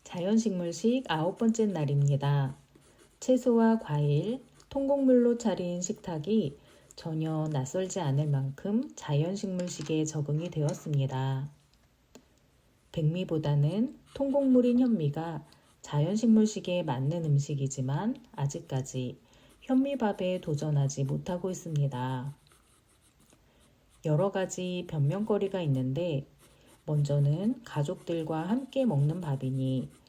자연식물식 9번째 날입니다. 채소와 과일, 통곡물로 차린 식탁이 전혀 낯설지 않을 만큼 자연식물식에 적응이 되었습니다. 백미보다는 통곡물인 현미가 자연식물식에 맞는 음식이지만 아직까지 현미밥에 도전하지 못하고 있습니다. 여러 가지 변명거리가 있는데 먼저는 가족들과 함께 먹는 밥이니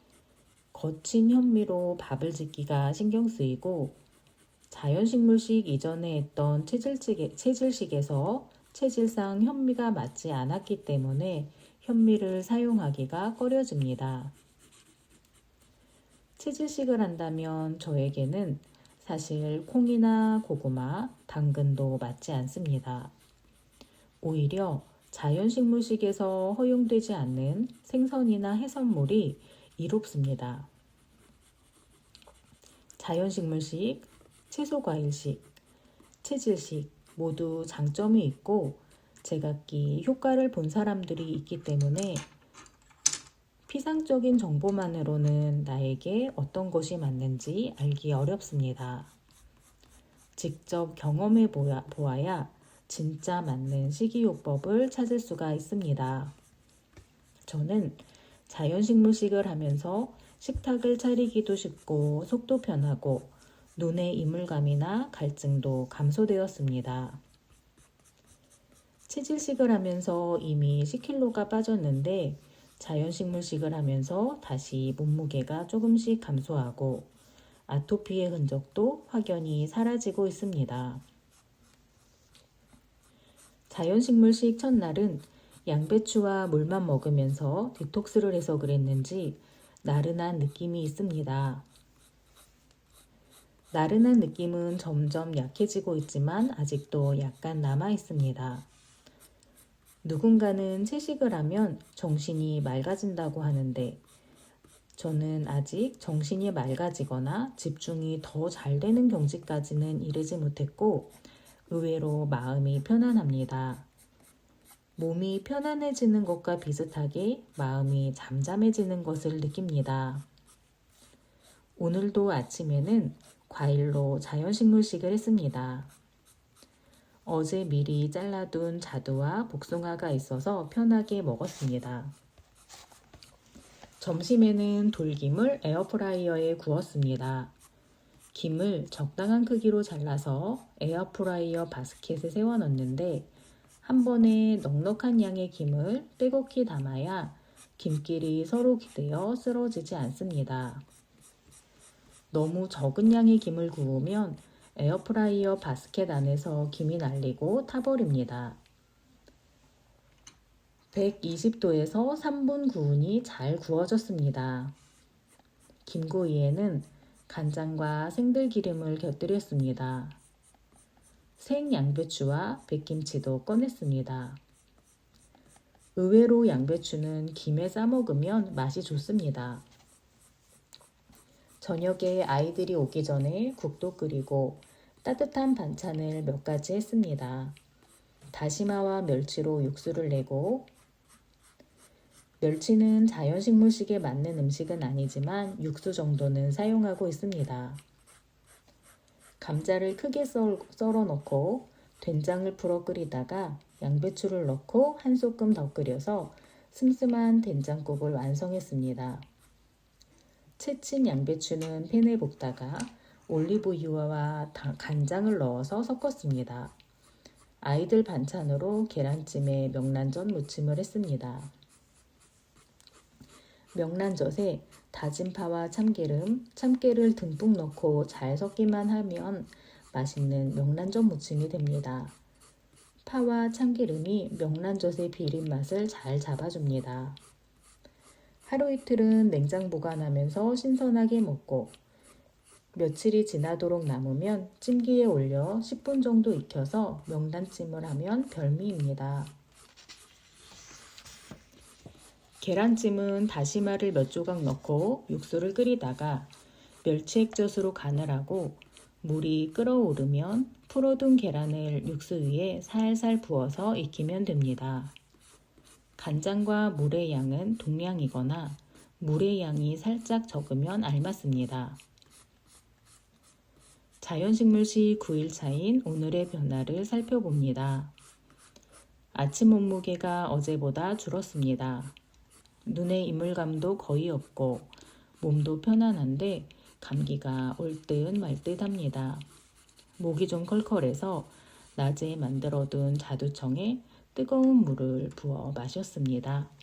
거친 현미로 밥을 짓기가 신경 쓰이고 자연식물식 이전에 했던 체질식에서 체질상 현미가 맞지 않았기 때문에 현미를 사용하기가 꺼려집니다. 체질식을 한다면 저에게는 사실 콩이나 고구마, 당근도 맞지 않습니다. 오히려 자연식물식에서 허용되지 않는 생선이나 해산물이 이롭습니다. 자연식물식, 채소과일식, 체질식 모두 장점이 있고 제각기 효과를 본 사람들이 있기 때문에 피상적인 정보만으로는 나에게 어떤 것이 맞는지 알기 어렵습니다. 직접 경험해 보아야 진짜 맞는 식이요법을 찾을 수가 있습니다. 저는 자연식물식을 하면서 식탁을 차리기도 쉽고 속도 편하고 눈의 이물감이나 갈증도 감소되었습니다. 체질식을 하면서 이미 10kg가 빠졌는데 자연식물식을 하면서 다시 몸무게가 조금씩 감소하고 아토피의 흔적도 확연히 사라지고 있습니다. 자연식물식 첫날은 양배추와 물만 먹으면서 디톡스를 해서 그랬는지 나른한 느낌이 있습니다. 나른한 느낌은 점점 약해지고 있지만 아직도 약간 남아 있습니다. 누군가는 채식을 하면 정신이 맑아진다고 하는데 저는 아직 정신이 맑아지거나 집중이 더 잘 되는 경지까지는 이르지 못했고 의외로 마음이 편안합니다. 몸이 편안해지는 것과 비슷하게 마음이 잠잠해지는 것을 느낍니다. 오늘도 아침에는 과일로 자연식물식을 했습니다. 어제 미리 잘라둔 자두와 복숭아가 있어서 편하게 먹었습니다. 점심에는 돌김을 에어프라이어에 구웠습니다. 김을 적당한 크기로 잘라서 에어프라이어 바스켓에 세워 넣는데 한 번에 넉넉한 양의 김을 빼곡히 담아야 김끼리 서로 기대어 쓰러지지 않습니다. 너무 적은 양의 김을 구우면 에어프라이어 바스켓 안에서 김이 날리고 타버립니다. 120도에서 3분 구우니 잘 구워졌습니다. 김구이에는 간장과 생들기름을 곁들였습니다. 생양배추와 백김치도 꺼냈습니다. 의외로 양배추는 김에 싸먹으면 맛이 좋습니다. 저녁에 아이들이 오기 전에 국도 끓이고 따뜻한 반찬을 몇 가지 했습니다. 다시마와 멸치로 육수를 내고 멸치는 자연식물식에 맞는 음식은 아니지만 육수 정도는 사용하고 있습니다. 감자를 크게 썰어 넣고 된장을 풀어 끓이다가 양배추를 넣고 한 소끔 더 끓여서 슴슴한 된장국을 완성했습니다. 채친 양배추는 팬에 볶다가 올리브유와 간장을 넣어서 섞었습니다. 아이들 반찬으로 계란찜에 명란젓 무침을 했습니다. 명란젓에 다진 파와 참기름, 참깨를 듬뿍 넣고 잘 섞기만 하면 맛있는 명란젓 무침이 됩니다. 파와 참기름이 명란젓의 비린 맛을 잘 잡아줍니다. 하루 이틀은 냉장 보관하면서 신선하게 먹고 며칠이 지나도록 남으면 찜기에 올려 10분 정도 익혀서 명란찜을 하면 별미입니다. 계란찜은 다시마를 몇 조각 넣고 육수를 끓이다가 멸치 액젓으로 간을 하고 물이 끓어오르면 풀어둔 계란을 육수 위에 살살 부어서 익히면 됩니다. 간장과 물의 양은 동량이거나 물의 양이 살짝 적으면 알맞습니다. 자연식물시 9일차인 오늘의 변화를 살펴봅니다. 아침 몸무게가 어제보다 줄었습니다. 눈의 이물감도 거의 없고 몸도 편안한데 감기가 올 듯 말 듯 합니다. 목이 좀 컬컬해서 낮에 만들어둔 자두청에 뜨거운 물을 부어 마셨습니다.